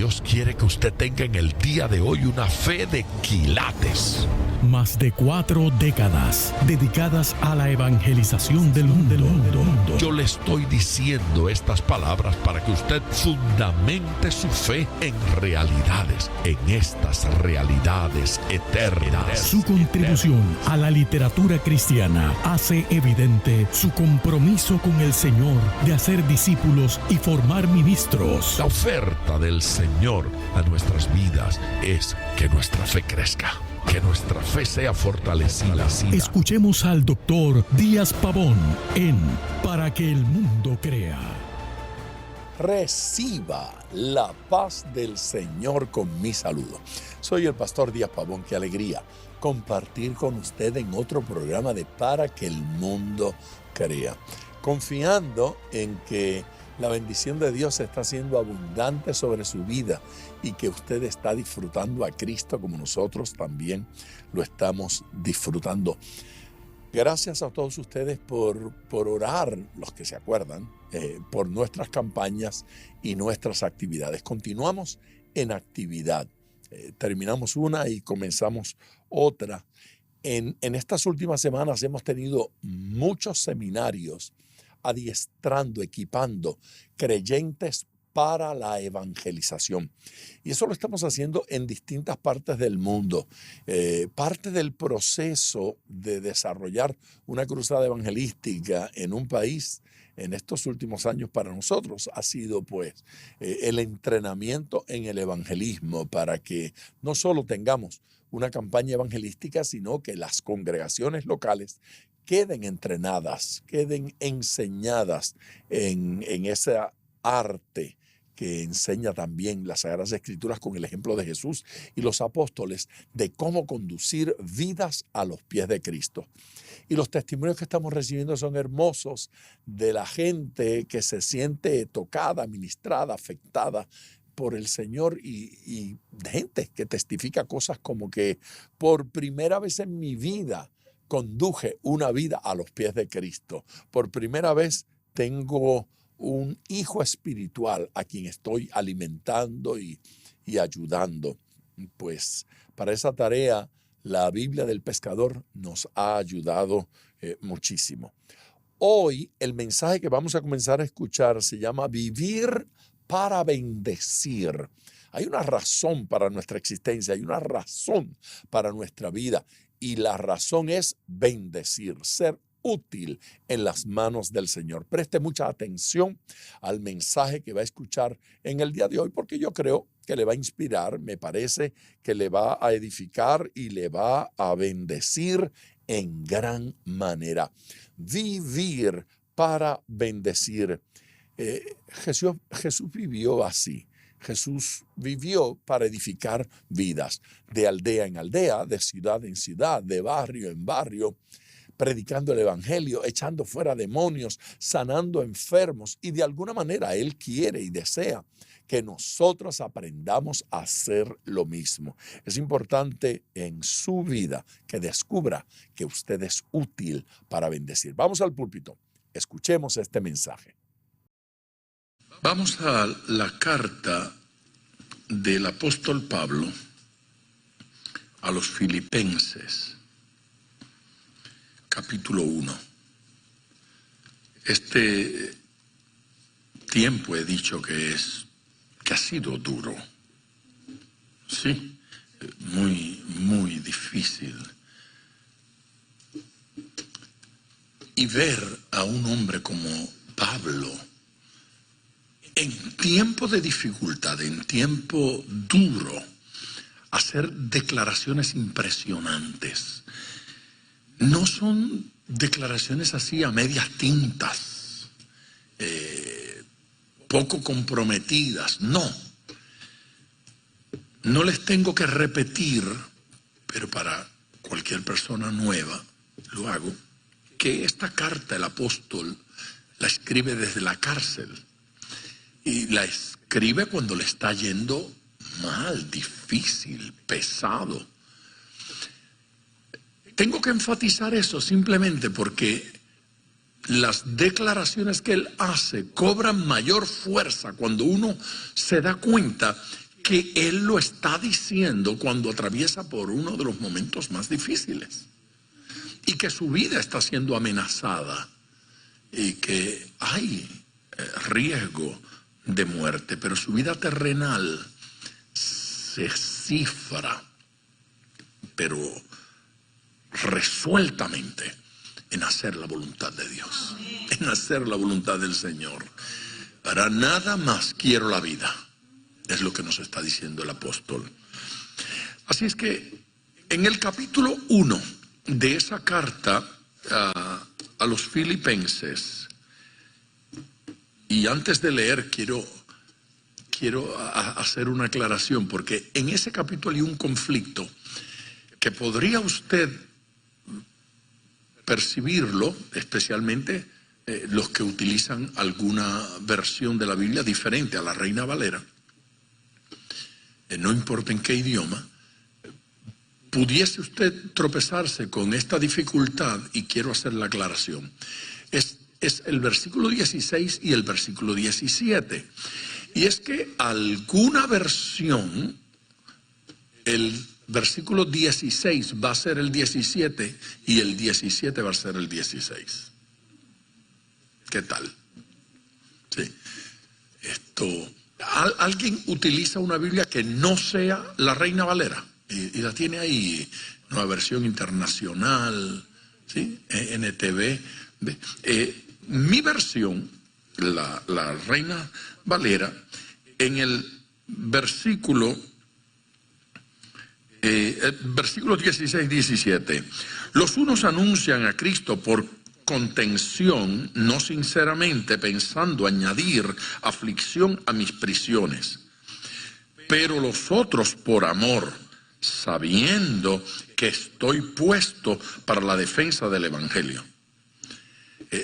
Dios quiere que usted tenga en el día de hoy una fe de quilates. Más de 4 décadas dedicadas a la evangelización del mundo. Yo le estoy diciendo estas palabras para que usted fundamente su fe en realidades, en estas realidades eternas. Su contribución a la literatura cristiana hace evidente su compromiso con el Señor de hacer discípulos y formar ministros. La oferta del Señor a nuestras vidas es que nuestra fe crezca, que nuestra fe sea fortalecida. Escuchemos al doctor Díaz Pavón en Para que el mundo crea. Reciba la paz del Señor con mi saludo. Soy el pastor Díaz Pavón. Qué alegría compartir con usted en otro programa de Para que el mundo crea. Confiando en que la bendición de Dios está siendo abundante sobre su vida y que usted está disfrutando a Cristo como nosotros también lo estamos disfrutando. Gracias a todos ustedes por orar, los que se acuerdan, por nuestras campañas y nuestras actividades. Continuamos en actividad. Terminamos una y comenzamos otra. En estas últimas semanas hemos tenido muchos seminarios adiestrando, equipando creyentes para la evangelización. Y eso lo estamos haciendo en distintas partes del mundo. Parte del proceso de desarrollar una cruzada evangelística en un país en estos últimos años para nosotros ha sido pues el entrenamiento en el evangelismo para que no solo tengamos una campaña evangelística, sino que las congregaciones locales queden entrenadas, queden enseñadas en esa arte que enseña también las Sagradas Escrituras con el ejemplo de Jesús y los apóstoles de cómo conducir vidas a los pies de Cristo. Y los testimonios que estamos recibiendo son hermosos de la gente que se siente tocada, ministrada, afectada por el Señor y gente que testifica cosas como que por primera vez en mi vida conduje una vida a los pies de Cristo. Por primera vez tengo un hijo espiritual a quien estoy alimentando y ayudando. Pues para esa tarea la Biblia del Pescador nos ha ayudado muchísimo. Hoy el mensaje que vamos a comenzar a escuchar se llama Vivir para bendecir. Hay una razón para nuestra existencia, hay una razón para nuestra vida y la razón es bendecir, ser útil en las manos del Señor. Preste mucha atención al mensaje que va a escuchar en el día de hoy porque yo creo que le va a inspirar, me parece que le va a edificar y le va a bendecir en gran manera. Vivir para bendecir. Jesús vivió así. Jesús vivió para edificar vidas, de aldea en aldea, de ciudad en ciudad, de barrio en barrio, predicando el evangelio, echando fuera demonios, sanando enfermos y de alguna manera Él quiere y desea que nosotros aprendamos a hacer lo mismo. Es importante en su vida que descubra que usted es útil para bendecir. Vamos al púlpito, escuchemos este mensaje. Vamos a la carta del apóstol Pablo a los Filipenses, capítulo 1. Este tiempo he dicho que ha sido duro. Sí, muy difícil. Y ver a un hombre como Pablo en tiempo de dificultad, en tiempo duro, hacer declaraciones impresionantes. No son declaraciones así a medias tintas, poco comprometidas, no. No les tengo que repetir, pero para cualquier persona nueva lo hago, que esta carta el apóstol la escribe desde la cárcel. Y la escribe cuando le está yendo mal, difícil, pesado. Tengo que enfatizar eso simplemente porque las declaraciones que él hace cobran mayor fuerza cuando uno se da cuenta que él lo está diciendo cuando atraviesa por uno de los momentos más difíciles y que su vida está siendo amenazada y que hay riesgo de muerte, pero su vida terrenal se cifra, pero resueltamente, en hacer la voluntad de Dios, en hacer la voluntad del Señor. Para nada más quiero la vida, es lo que nos está diciendo el apóstol. Así es que en el capítulo 1 de esa carta a los filipenses, y antes de leer quiero hacer una aclaración, porque en ese capítulo hay un conflicto que podría usted percibirlo, especialmente los que utilizan alguna versión de la Biblia diferente a la Reina Valera, no importa en qué idioma, pudiese usted tropezarse con esta dificultad, y quiero hacer la aclaración. Es el versículo 16 y el versículo 17. Y es que alguna versión, el versículo 16 va a ser el 17 y el 17 va a ser el 16. ¿Qué tal? Sí. ¿Alguien utiliza una Biblia que no sea la Reina Valera? Y la tiene ahí, una versión internacional, ¿sí? NTV. Mi versión, la Reina Valera, en el versículo 16-17, los unos anuncian a Cristo por contención, no sinceramente, pensando añadir aflicción a mis prisiones, pero los otros por amor, sabiendo que estoy puesto para la defensa del Evangelio.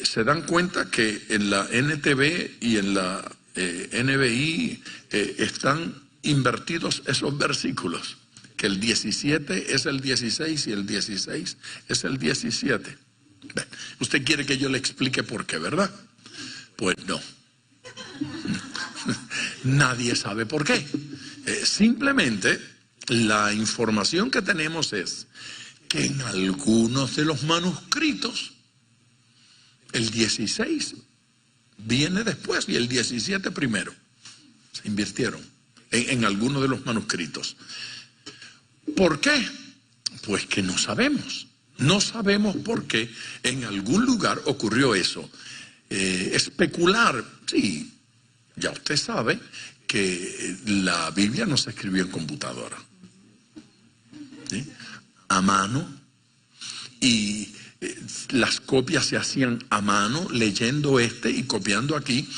Se dan cuenta que en la NTV y en la NBI están invertidos esos versículos, que el 17 es el 16 y el 16 es el 17. Usted quiere que yo le explique por qué, ¿verdad? Pues no. Nadie sabe por qué. Simplemente la información que tenemos es que en algunos de los manuscritos el 16 viene después y el 17 primero. Se invirtieron en algunos de los manuscritos. ¿Por qué? Pues que no sabemos. No sabemos por qué en algún lugar ocurrió eso. Especular, sí, ya usted sabe que la Biblia no se escribió en computadora, ¿sí? A mano, y las copias se hacían a mano, leyendo y copiando aquí.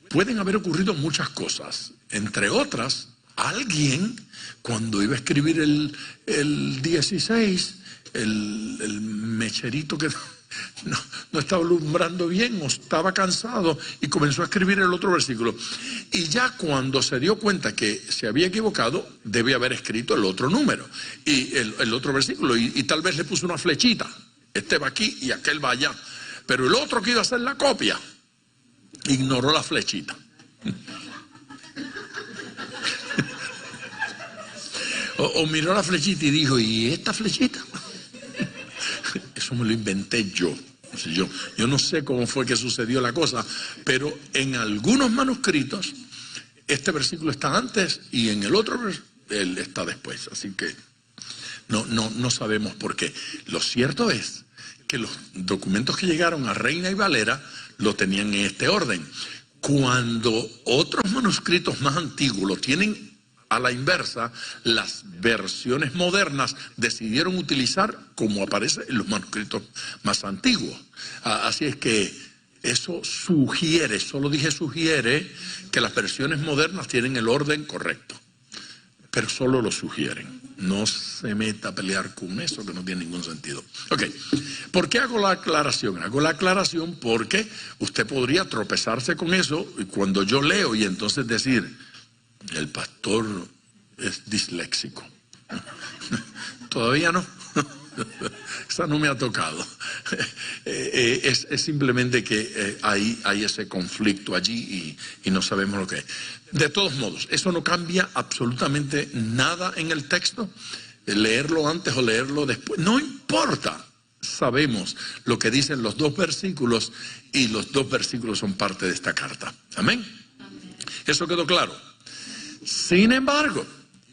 Pueden haber ocurrido muchas cosas, entre otras, alguien cuando iba a escribir el 16, el mecherito que no estaba alumbrando bien o estaba cansado y comenzó a escribir el otro versículo. Y ya cuando se dio cuenta que se había equivocado, debe haber escrito el otro número y el otro versículo y tal vez le puso una flechita. Este va aquí y aquel va allá. Pero el otro que iba a hacer la copia ignoró la flechita. O miró la flechita y dijo, ¿y esta flechita? Eso me lo inventé yo. Yo no sé cómo fue que sucedió la cosa, pero en algunos manuscritos este versículo está antes y en el otro él está después. Así que no sabemos por qué. Lo cierto es que los documentos que llegaron a Reina y Valera lo tenían en este orden. Cuando otros manuscritos más antiguos lo tienen a la inversa, las versiones modernas decidieron utilizar como aparece en los manuscritos más antiguos. Así es que eso sugiere, solo dije sugiere, que las versiones modernas tienen el orden correcto. Pero solo lo sugieren. No se meta a pelear con eso, que no tiene ningún sentido. Ok, ¿por qué hago la aclaración? Hago la aclaración porque usted podría tropezarse con eso y cuando yo leo y entonces decir, el pastor es disléxico. Todavía no. Esa no me ha tocado. Es simplemente que hay ese conflicto allí y no sabemos lo que es. De todos modos, eso no cambia absolutamente nada en el texto. Leerlo antes o leerlo después, no importa. Sabemos lo que dicen los dos versículos y los dos versículos son parte de esta carta. Amén. ¿Eso quedó claro? Sin embargo,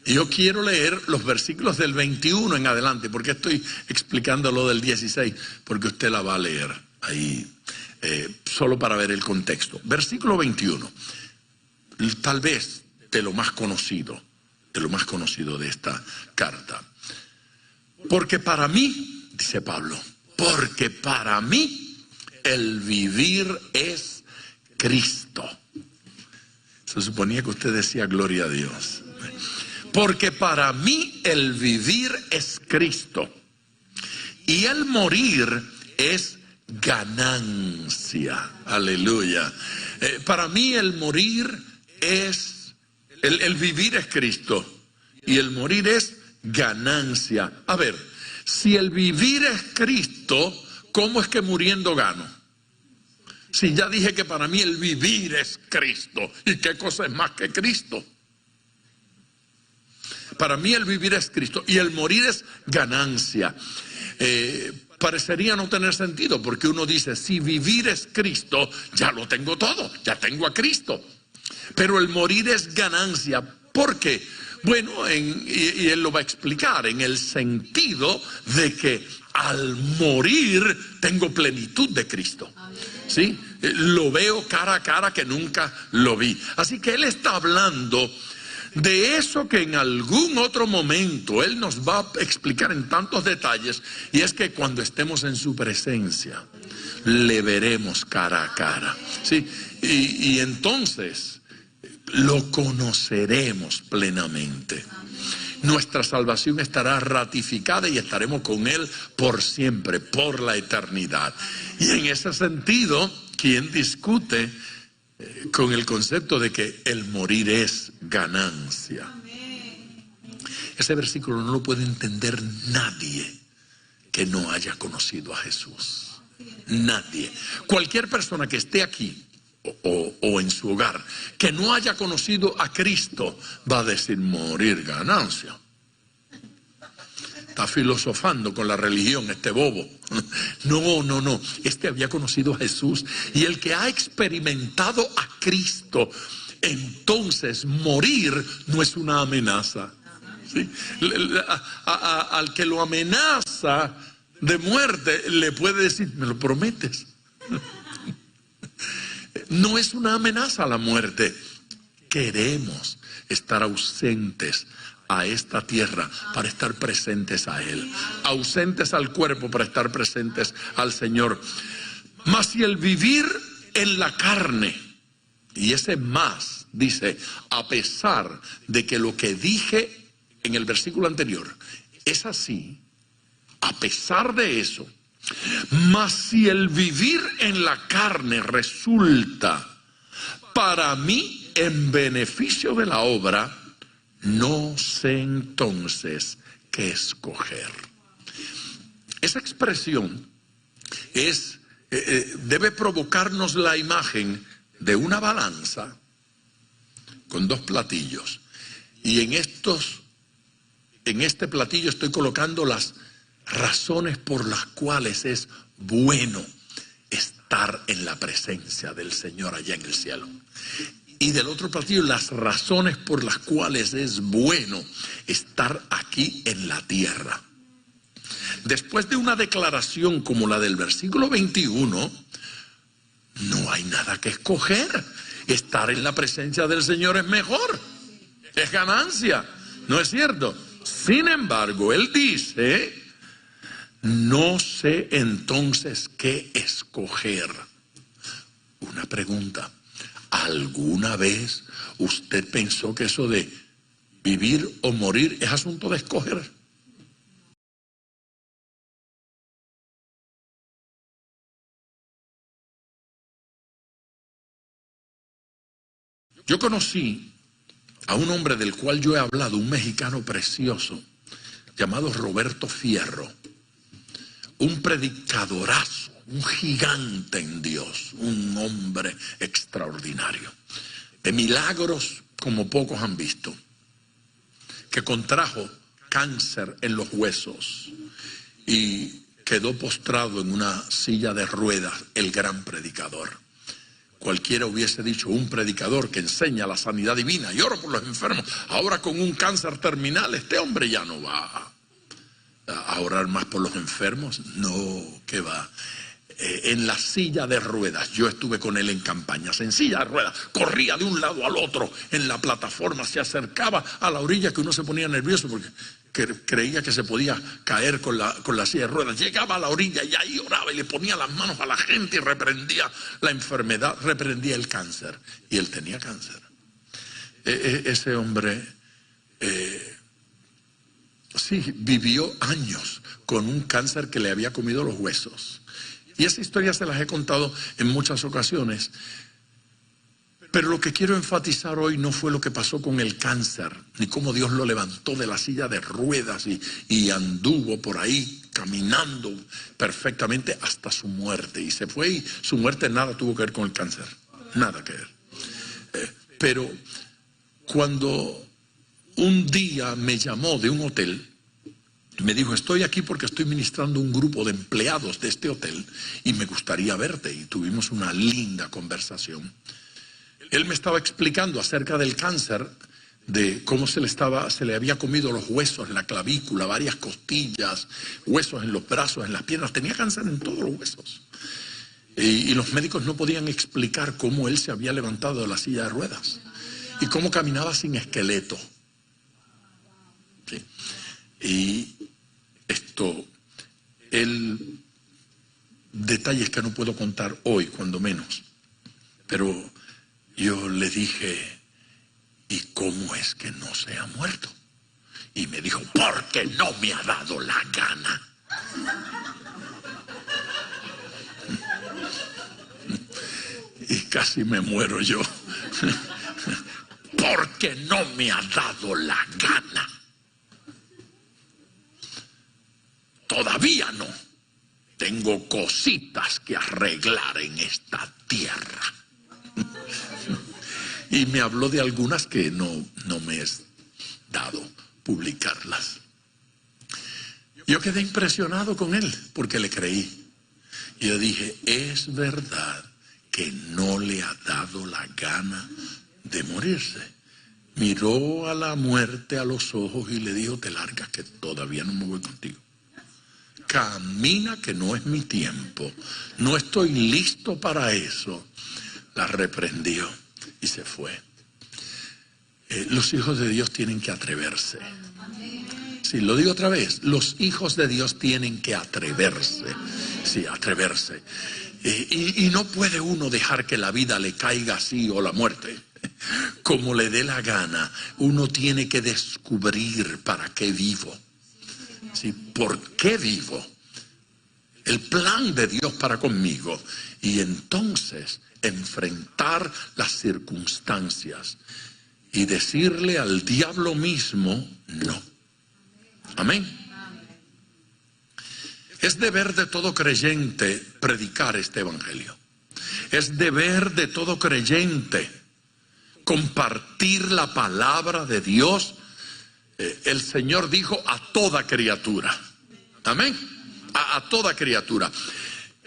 yo quiero leer los versículos del 21 en adelante. ¿Por qué estoy explicando lo del 16? Porque usted la va a leer ahí, solo para ver el contexto. Versículo 21, tal vez de lo más conocido de esta carta. Porque para mí, dice Pablo, porque para mí el vivir es Cristo. Se suponía que usted decía gloria a Dios. Porque para mí el vivir es Cristo y el morir es ganancia. Aleluya. Para mí el morir es, el vivir es Cristo y el morir es ganancia. A ver, si el vivir es Cristo, ¿cómo es que muriendo gano? Si ya dije que para mí el vivir es Cristo, ¿y qué cosa es más que Cristo? Para mí el vivir es Cristo y el morir es ganancia. Parecería no tener sentido porque uno dice, si vivir es Cristo, ya lo tengo todo, ya tengo a Cristo. Pero el morir es ganancia. ¿Por qué? Bueno, y él lo va a explicar, en el sentido de que al morir tengo plenitud de Cristo. ¿Sí? Lo veo cara a cara que nunca lo vi. Así que él está hablando de eso que en algún otro momento él nos va a explicar en tantos detalles, y es que cuando estemos en su presencia le veremos cara a cara, ¿sí? Y entonces lo conoceremos plenamente. Nuestra salvación estará ratificada y estaremos con él por siempre, por la eternidad. Y en ese sentido, ¿quién discute con el concepto de que el morir es ganancia? Ese versículo no lo puede entender nadie que no haya conocido a Jesús. Nadie. Cualquier persona que esté aquí o en su hogar que no haya conocido a Cristo va a decir morir ganancia. Está filosofando con la religión este bobo. No. Este había conocido a Jesús. Y el que ha experimentado a Cristo, entonces morir no es una amenaza. ¿Sí? Al que lo amenaza de muerte le puede decir, ¿me lo prometes? No es una amenaza a la muerte. Queremos estar ausentes a esta tierra para estar presentes a Él, ausentes al cuerpo para estar presentes al Señor. Mas si el vivir en la carne, y ese más dice, a pesar de que lo que dije en el versículo anterior es así, a pesar de eso, mas si el vivir en la carne resulta para mí en beneficio de la obra, no sé entonces qué escoger. Esa expresión debe provocarnos la imagen de una balanza con dos platillos. Y en este platillo estoy colocando las razones por las cuales es bueno estar en la presencia del Señor allá en el cielo. Y del otro platillo, las razones por las cuales es bueno estar aquí en la tierra. Después de una declaración como la del versículo 21, no hay nada que escoger. Estar en la presencia del Señor es mejor, es ganancia, ¿no es cierto? Sin embargo, él dice, no sé entonces qué escoger. Una pregunta. ¿Alguna vez usted pensó que eso de vivir o morir es asunto de escoger? Yo conocí a un hombre del cual yo he hablado, un mexicano precioso, llamado Roberto Fierro. un predicadorazo, un gigante en Dios, un hombre extraordinario, de milagros como pocos han visto, que contrajo cáncer en los huesos y quedó postrado en una silla de ruedas, el gran predicador. Cualquiera hubiese dicho, un predicador que enseña la sanidad divina y ora por los enfermos, ahora con un cáncer terminal, este hombre ya no va a orar más por los enfermos. No, que va. En la silla de ruedas, yo estuve con él en campañas, en silla de ruedas, corría de un lado al otro en la plataforma, se acercaba a la orilla, que uno se ponía nervioso porque creía que se podía caer con la silla de ruedas. Llegaba a la orilla y ahí oraba y le ponía las manos a la gente y reprendía la enfermedad, reprendía el cáncer. Y él tenía cáncer. Ese hombre sí vivió años con un cáncer que le había comido los huesos. Y esa historia se las he contado en muchas ocasiones. Pero lo que quiero enfatizar hoy no fue lo que pasó con el cáncer, ni cómo Dios lo levantó de la silla de ruedas y anduvo por ahí caminando perfectamente hasta su muerte. Y se fue y su muerte nada tuvo que ver con el cáncer, nada que ver. Pero cuando un día me llamó de un hotel, me dijo, estoy aquí porque estoy ministrando un grupo de empleados de este hotel y me gustaría verte. Y tuvimos una linda conversación. Él me estaba explicando acerca del cáncer, de cómo se le había comido los huesos, la clavícula, varias costillas, huesos en los brazos, en las piernas. Tenía cáncer en todos los huesos. Y los médicos no podían explicar cómo él se había levantado de la silla de ruedas y cómo caminaba sin esqueleto. ¿Sí? Y detalles que no puedo contar hoy, cuando menos. Pero yo le dije, ¿y cómo es que no se ha muerto? Y me dijo, porque no me ha dado la gana. Y casi me muero yo. Porque no me ha dado la gana. Todavía no. Tengo cositas que arreglar en esta tierra. Y me habló de algunas que no me es dado publicarlas. Yo quedé impresionado con él porque le creí. Y yo dije, es verdad que no le ha dado la gana de morirse. Miró a la muerte a los ojos y le dijo, te largas que todavía no me voy contigo. Camina que no es mi tiempo. No estoy listo para eso. La reprendió y se fue. Los hijos de Dios tienen que atreverse. Sí, lo digo otra vez. Los hijos de Dios tienen que atreverse. Sí, atreverse. Y no puede uno dejar que la vida le caiga así o la muerte como le dé la gana. Uno tiene que descubrir para qué vivo. ¿Sí? ¿Por qué vivo? El plan de Dios para conmigo. Y entonces enfrentar las circunstancias y decirle al diablo mismo, no. Amén. Es deber de todo creyente predicar este evangelio. Es deber de todo creyente compartir la palabra de Dios. El Señor dijo a toda criatura. Amén. A toda criatura.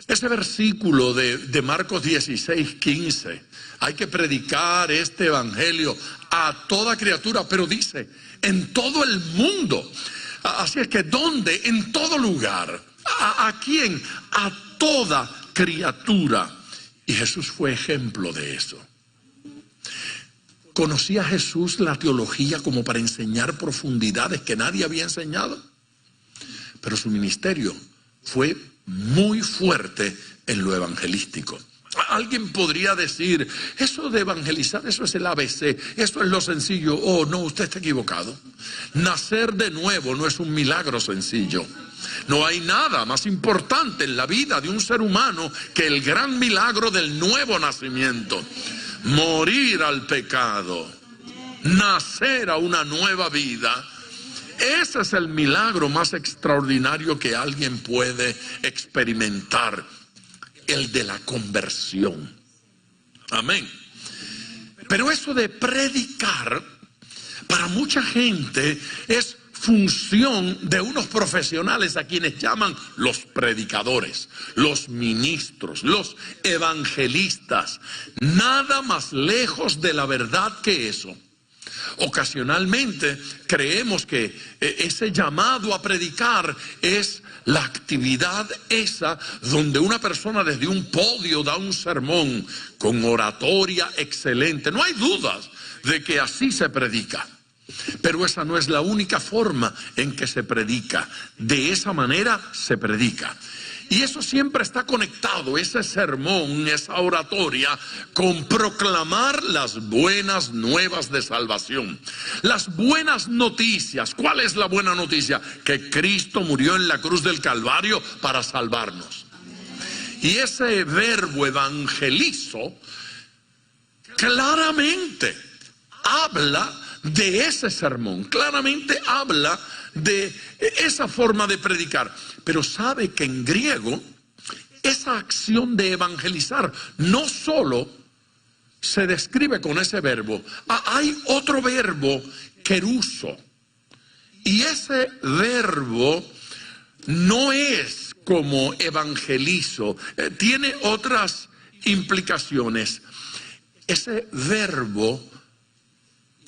Ese versículo de Marcos 16:15, hay que predicar este evangelio a toda criatura, pero dice, en todo el mundo. Así es que, ¿dónde? En todo lugar. ¿A quién? A toda criatura. Y Jesús fue ejemplo de eso. ¿Conocía Jesús la teología como para enseñar profundidades que nadie había enseñado? Pero su ministerio fue muy fuerte en lo evangelístico. Alguien podría decir, eso de evangelizar, eso es el ABC, eso es lo sencillo. Oh, no, usted está equivocado. Nacer de nuevo no es un milagro sencillo. No hay nada más importante en la vida de un ser humano que el gran milagro del nuevo nacimiento. Morir al pecado, nacer a una nueva vida Ese es el milagro más extraordinario que alguien puede experimentar, el de la conversión. Amén. Pero eso de predicar, para mucha gente es función de unos profesionales a quienes llaman los predicadores, los ministros, los evangelistas. Nada más lejos de la verdad que eso. Ocasionalmente creemos que ese llamado a predicar es la actividad esa donde una persona desde un podio da un sermón con oratoria excelente. No hay dudas de que así se predica. Pero esa no es la única forma en que se predica. De esa manera se predica. Y eso siempre está conectado, ese sermón, esa oratoria, con proclamar las buenas nuevas de salvación. Las buenas noticias. ¿Cuál es la buena noticia? Que Cristo murió en la cruz del Calvario para salvarnos. Y ese verbo evangelizo claramente habla de ese sermón, claramente habla de esa forma de predicar. Pero sabe que en griego esa acción de evangelizar no solo se describe con ese verbo. Hay otro verbo, keruso, y ese verbo no es como evangelizo, tiene otras implicaciones. Ese verbo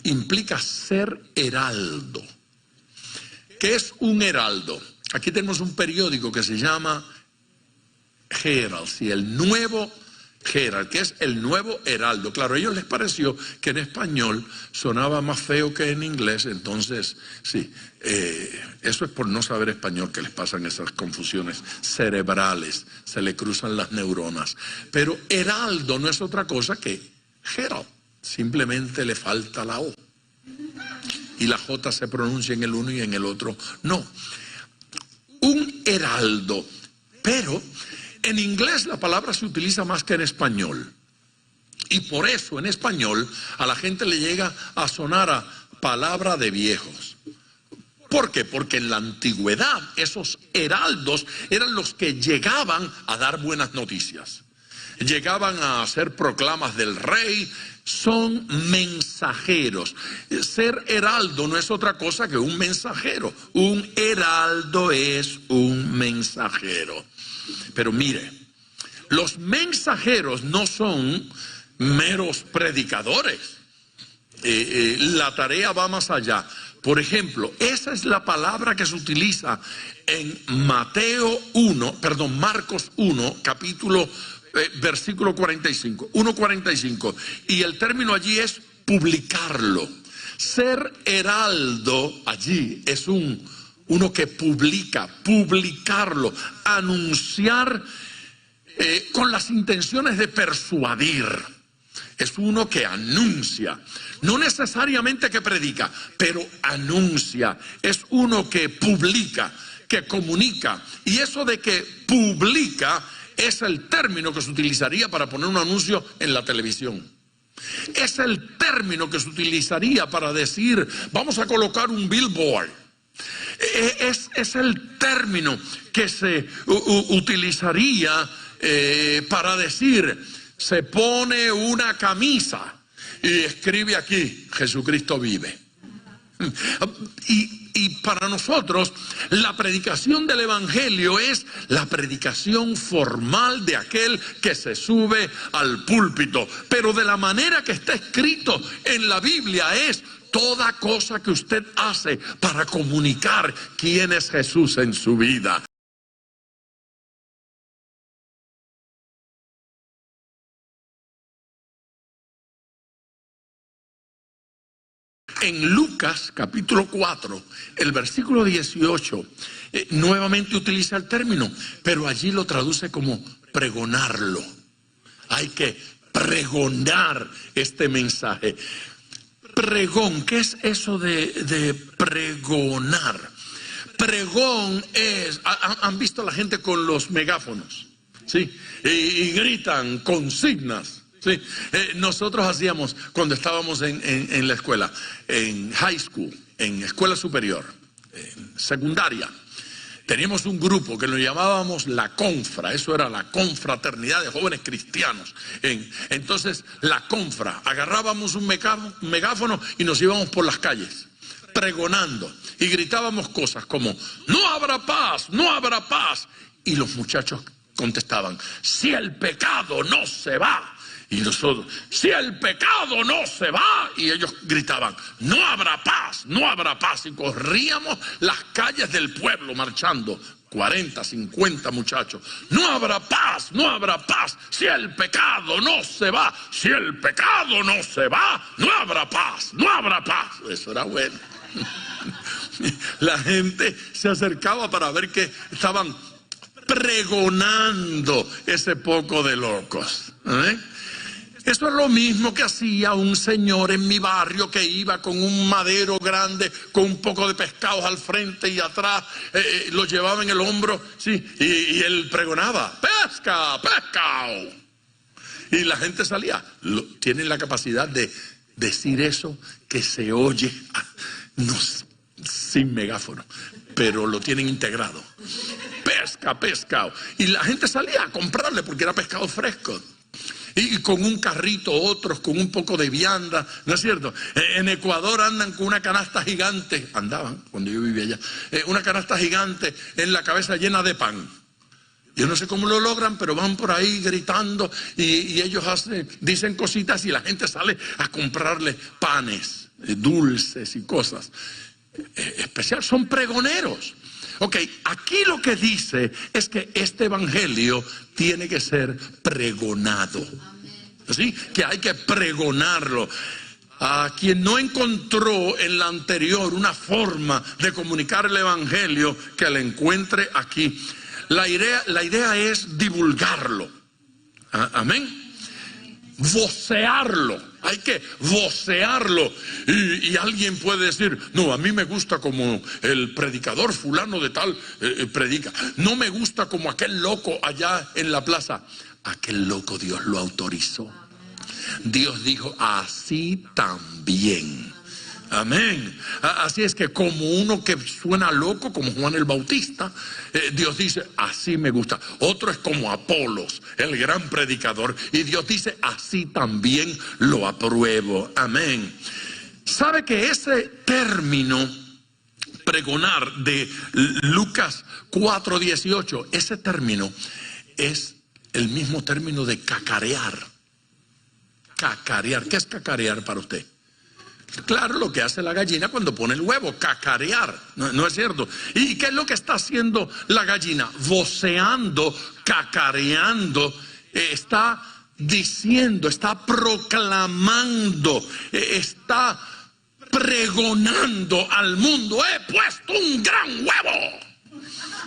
implica ser heraldo. ¿Qué es un heraldo? Aquí tenemos un periódico que se llama Herald, y el Nuevo Herald, que es el Nuevo Heraldo. Claro, a ellos les pareció que en español sonaba más feo que en inglés, entonces sí, eso es por no saber español que les pasan esas confusiones cerebrales, se le cruzan las neuronas. Pero heraldo no es otra cosa que Herald, simplemente le falta la O. Y la J se pronuncia en el uno y en el otro no. Un heraldo. Pero en inglés la palabra se utiliza más que en español. Y por eso en español a la gente le llega a sonar a palabra de viejos. ¿Por qué? Porque en la antigüedad esos heraldos eran los que llegaban a dar buenas noticias. Llegaban a hacer proclamas del rey. Son mensajeros. Ser heraldo no es otra cosa que un mensajero. Un heraldo es un mensajero. Pero mire, los mensajeros no son meros predicadores. La tarea va más allá. Por ejemplo, esa es la palabra que se utiliza en Marcos 1, versículo 45, 1:45, y el término allí es publicarlo. Ser heraldo allí es uno que publicarlo, anunciar con las intenciones de persuadir. Es uno que anuncia, no necesariamente que predica, pero anuncia. Es uno que publica, que comunica, y eso de que publica es el término que se utilizaría para poner un anuncio en la televisión. Es el término que se utilizaría para decir, vamos a colocar un billboard. Es el término que se utilizaría para decir, se pone una camisa y escribe aquí, Jesucristo vive. Y para nosotros la predicación del evangelio es la predicación formal de aquel que se sube al púlpito, pero de la manera que está escrito en la Biblia es toda cosa que usted hace para comunicar quién es Jesús en su vida. En Lucas capítulo 4, el versículo 18, nuevamente utiliza el término, pero allí lo traduce como pregonarlo. Hay que pregonar este mensaje. Pregón, ¿qué es eso de pregonar? Pregón es, ¿han visto a la gente con los megáfonos? ¿Sí? Y gritan consignas. Sí, nosotros hacíamos cuando estábamos en la escuela, en high school, en escuela superior, secundaria, teníamos un grupo que lo llamábamos la confra. Eso era la confraternidad de jóvenes cristianos. Entonces, la confra, agarrábamos un megáfono y nos íbamos por las calles pregonando y gritábamos cosas como: no habrá paz, no habrá paz. Y los muchachos contestaban: si el pecado no se va. Y nosotros: si el pecado no se va. Y ellos gritaban: no habrá paz, no habrá paz. Y corríamos las calles del pueblo marchando, 40, 50 muchachos. No habrá paz, no habrá paz. Si el pecado no se va, si el pecado no se va, no habrá paz, no habrá paz. Eso era bueno. La gente se acercaba para ver que estaban pregonando ese poco de locos. Eso es lo mismo que hacía un señor en mi barrio que iba con un madero grande, con un poco de pescados al frente y atrás, lo llevaba en el hombro, sí, y él pregonaba: pesca, pescado. Y la gente salía. Tienen la capacidad de decir eso que se oye, no, sin megáfono, pero lo tienen integrado. Pesca, pescado. Y la gente salía a comprarle porque era pescado fresco. Y con un carrito, otros con un poco de vianda, ¿no es cierto? En Ecuador andan con una canasta gigante, andaban cuando yo vivía allá, una canasta gigante en la cabeza llena de pan. Yo no sé cómo lo logran, pero van por ahí gritando y ellos dicen cositas y la gente sale a comprarle panes, dulces y cosas especiales. Son pregoneros. Ok, aquí lo que dice es que este evangelio tiene que ser pregonado. ¿Sí? Que hay que pregonarlo. A quien no encontró en la anterior una forma de comunicar el evangelio, que le encuentre aquí. La idea es divulgarlo. Amén. Vocearlo, hay que vocearlo. Y alguien puede decir: no, a mí me gusta como el predicador fulano de tal predica. No me gusta como aquel loco allá en la plaza. Aquel loco Dios lo autorizó. Dios dijo: así también. Amén. Así es que como uno que suena loco, como Juan el Bautista, Dios dice: así me gusta. Otro es como Apolos, el gran predicador, y Dios dice: así también lo apruebo. Amén. ¿Sabe que ese término pregonar de Lucas 4:18, ese término es el mismo término de cacarear? Cacarear. ¿Qué es cacarear para usted? Claro, lo que hace la gallina cuando pone el huevo, cacarear, ¿no es cierto? ¿Y qué es lo que está haciendo la gallina? Voceando, cacareando, está diciendo, está proclamando, está pregonando al mundo: he puesto un gran huevo.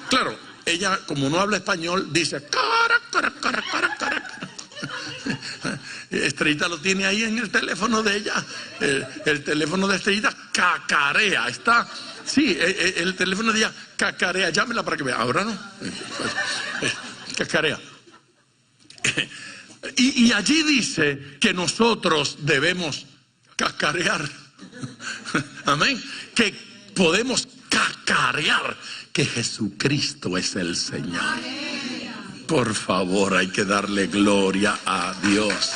Claro, ella, como no habla español, dice: cara, cara, cara, cara, cara. Estrellita lo tiene ahí en el teléfono de ella. El teléfono de Estrellita cacarea. Está, sí, el teléfono de ella cacarea. Llámela para que vea. Ahora no. Cacarea. Y allí dice que nosotros debemos cacarear. Amén. Que podemos cacarear que Jesucristo es el Señor. Por favor, hay que darle gloria a Dios.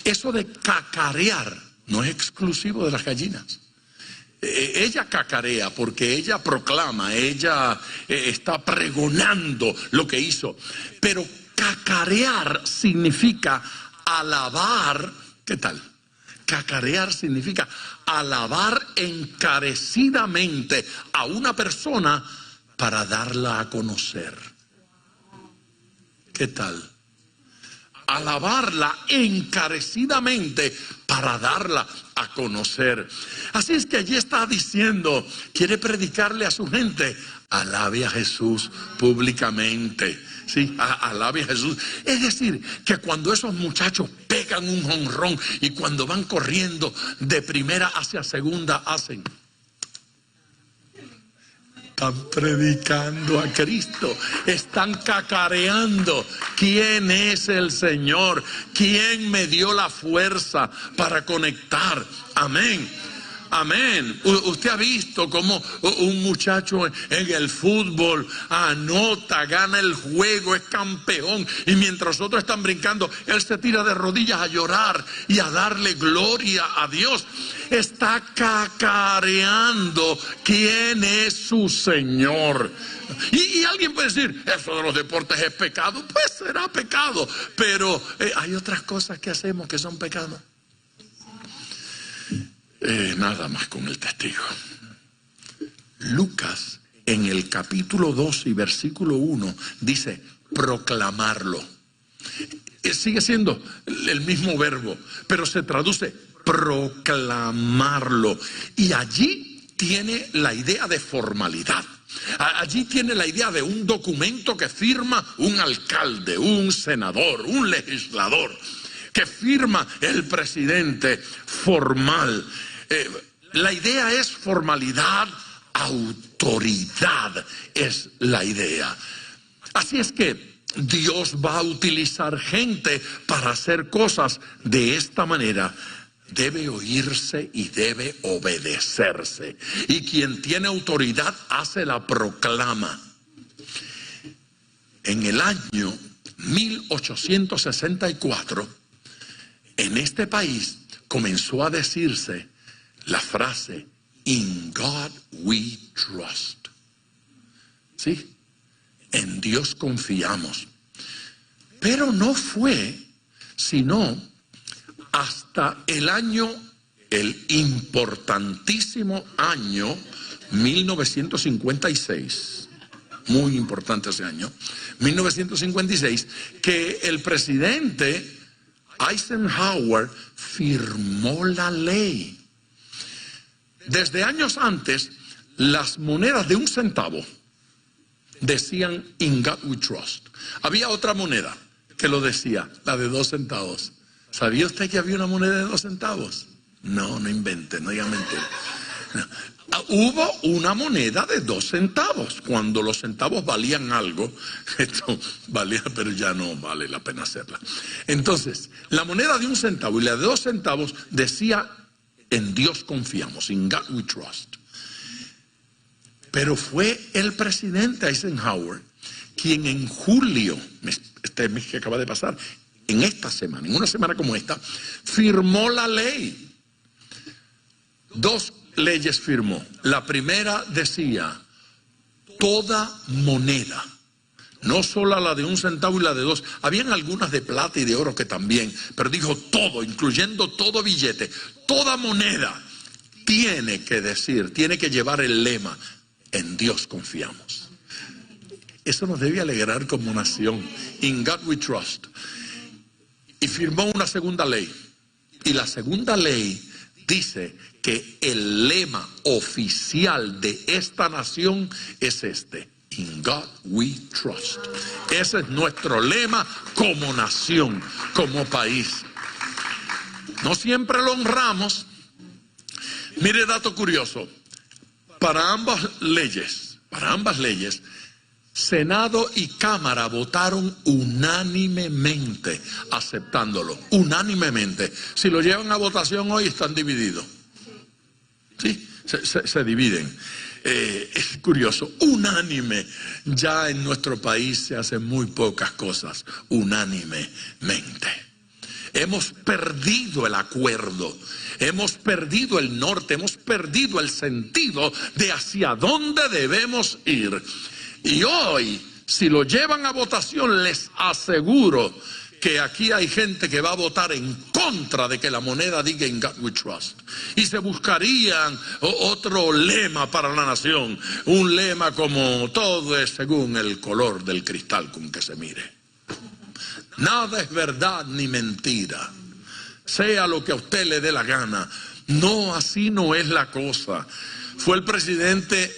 Eso de cacarear no es exclusivo de las gallinas. Ella cacarea porque ella proclama, ella está pregonando lo que hizo. Pero cacarear significa alabar. ¿Qué tal? Cacarear significa alabar encarecidamente a una persona para darla a conocer. ¿Qué tal? Alabarla encarecidamente para darla a conocer. Así es que allí está diciendo, quiere predicarle a su gente: alabe a Jesús públicamente. Sí, alabe a Jesús. Es decir, que cuando esos muchachos pegan un jonrón y cuando van corriendo de primera hacia segunda hacen: están predicando a Cristo, están cacareando. ¿Quién es el Señor? ¿Quién me dio la fuerza para conectar? Amén. Amén. Usted ha visto cómo un muchacho en el fútbol anota, gana el juego, es campeón, y mientras otros están brincando, él se tira de rodillas a llorar y a darle gloria a Dios. Está cacareando quién es su Señor. Y alguien puede decir, eso de los deportes es pecado. Pues será pecado, pero hay otras cosas que hacemos que son pecado. Nada más con el testigo. Lucas, en el capítulo 2 y versículo 1, dice proclamarlo. Sigue siendo el mismo verbo, pero se traduce proclamarlo. Y allí tiene la idea de formalidad. Allí tiene la idea de un documento que firma un alcalde, un senador, un legislador, que firma el presidente formal. La idea es formalidad, autoridad es la idea. Así es que Dios va a utilizar gente para hacer cosas de esta manera. Debe oírse y debe obedecerse. Y quien tiene autoridad hace la proclama. En el año 1864, en este país comenzó a decirse la frase, "In God we trust". ¿Sí? En Dios confiamos. Pero no fue sino hasta el importantísimo año 1956, muy importante ese año, 1956, que el presidente Eisenhower firmó la ley. Desde años antes, las monedas de 1 centavo decían "In God we trust". Había otra moneda que lo decía, la de 2 centavos. ¿Sabía usted que había una moneda de 2 centavos? No, no invente, no diga mentira. No. Hubo una moneda de 2 centavos, cuando los centavos valían algo. Esto valía, pero ya no vale la pena hacerla. Entonces, la moneda de 1 centavo y la de 2 centavos decía "En Dios confiamos", "In God we trust". Pero fue el presidente Eisenhower quien en julio, este mes que acaba de pasar, en esta semana, en una semana como esta, firmó la ley. 2 leyes firmó. La primera decía, toda moneda, no solo la de 1 centavo y la de 2, habían algunas de plata y de oro que también, pero dijo todo, incluyendo todo billete, toda moneda tiene que decir, tiene que llevar el lema, "En Dios confiamos". Eso nos debe alegrar como nación. "In God we trust". Y firmó una segunda ley. Y la segunda ley dice que el lema oficial de esta nación es este: "In God we trust". Ese es nuestro lema como nación, como país. No siempre lo honramos. Mire, dato curioso. Para ambas leyes, Senado y Cámara votaron unánimemente aceptándolo, unánimemente. Si lo llevan a votación hoy están divididos. Sí, se dividen. Es curioso, unánime. Ya en nuestro país se hacen muy pocas cosas unánimemente. Hemos perdido el acuerdo, hemos perdido el norte, hemos perdido el sentido de hacia dónde debemos ir. Y hoy, si lo llevan a votación, les aseguro que aquí hay gente que va a votar en contra de que la moneda diga "In God we trust". Y se buscarían otro lema para la nación, un lema como "Todo es según el color del cristal con que se mire". Nada es verdad ni mentira. Sea lo que a usted le dé la gana. No, así no es la cosa. Fue el presidente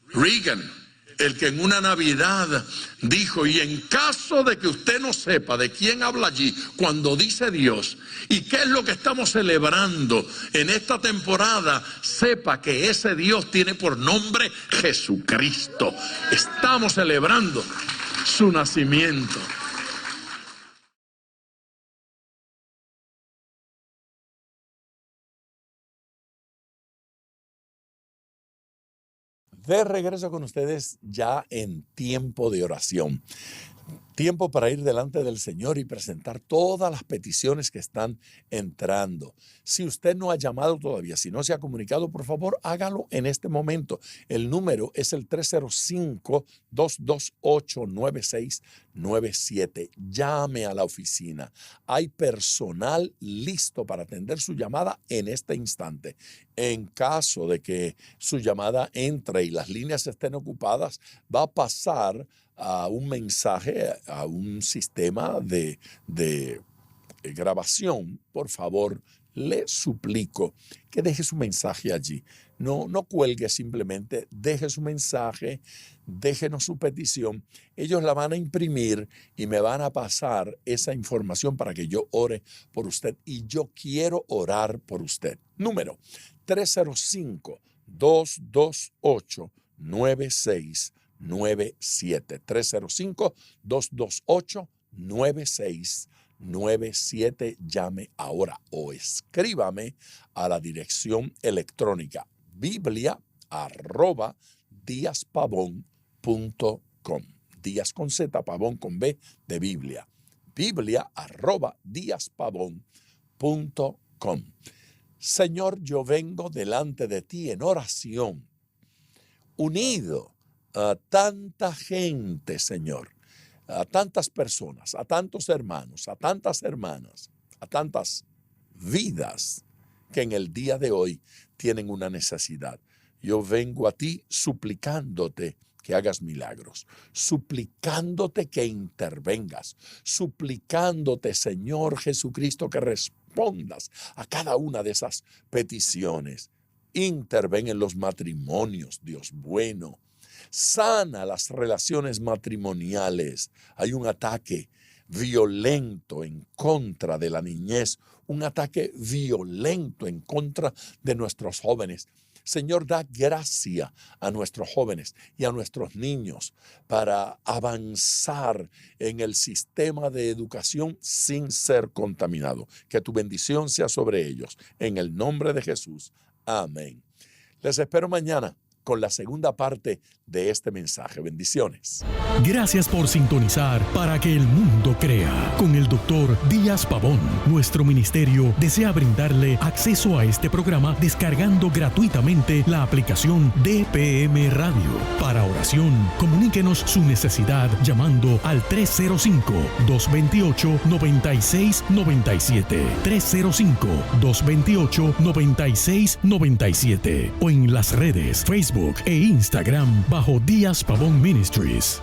Reagan el que en una Navidad dijo: "Y en caso de que usted no sepa de quién habla allí cuando dice Dios y qué es lo que estamos celebrando en esta temporada, sepa que ese Dios tiene por nombre Jesucristo". Estamos celebrando su nacimiento. De regreso con ustedes ya en tiempo de oración. Tiempo para ir delante del Señor y presentar todas las peticiones que están entrando. Si usted no ha llamado todavía, si no se ha comunicado, por favor, hágalo en este momento. El número es el 305-228-9697. Llame a la oficina. Hay personal listo para atender su llamada en este instante. En caso de que su llamada entre y las líneas estén ocupadas, va a pasar a un mensaje, a un sistema de grabación. Por favor, le suplico que deje su mensaje allí. No cuelgue simplemente, deje su mensaje, déjenos su petición. Ellos la van a imprimir y me van a pasar esa información para que yo ore por usted. Y yo quiero orar por usted. Número 305-228-9697. 305-228-9697. Llame ahora o escríbame a la dirección electrónica biblia@diaspavon.com. Díaz con Z, Pavón con B de Biblia. Biblia@diaspavon.com. Señor, yo vengo delante de ti en oración, unido a tanta gente, Señor, a tantas personas, a tantos hermanos, a tantas hermanas, a tantas vidas que en el día de hoy tienen una necesidad. Yo vengo a ti suplicándote que hagas milagros, suplicándote que intervengas, suplicándote, Señor Jesucristo, que respondas a cada una de esas peticiones. Interven en los matrimonios, Dios bueno. Sana las relaciones matrimoniales. Hay un ataque violento en contra de la niñez, un ataque violento en contra de nuestros jóvenes. Señor, da gracia a nuestros jóvenes y a nuestros niños para avanzar en el sistema de educación sin ser contaminado. Que tu bendición sea sobre ellos. En el nombre de Jesús. Amén. Les espero mañana con la segunda parte de este mensaje. Bendiciones. Gracias por sintonizar Para que el Mundo Crea con el Dr. Díaz Pavón. Nuestro ministerio desea brindarle acceso a este programa descargando gratuitamente la aplicación DPM Radio. Para oración, comuníquenos su necesidad llamando al 305-228-9697. 305-228-9697 o en las redes Facebook e Instagram bajo Díaz Pavón Ministries.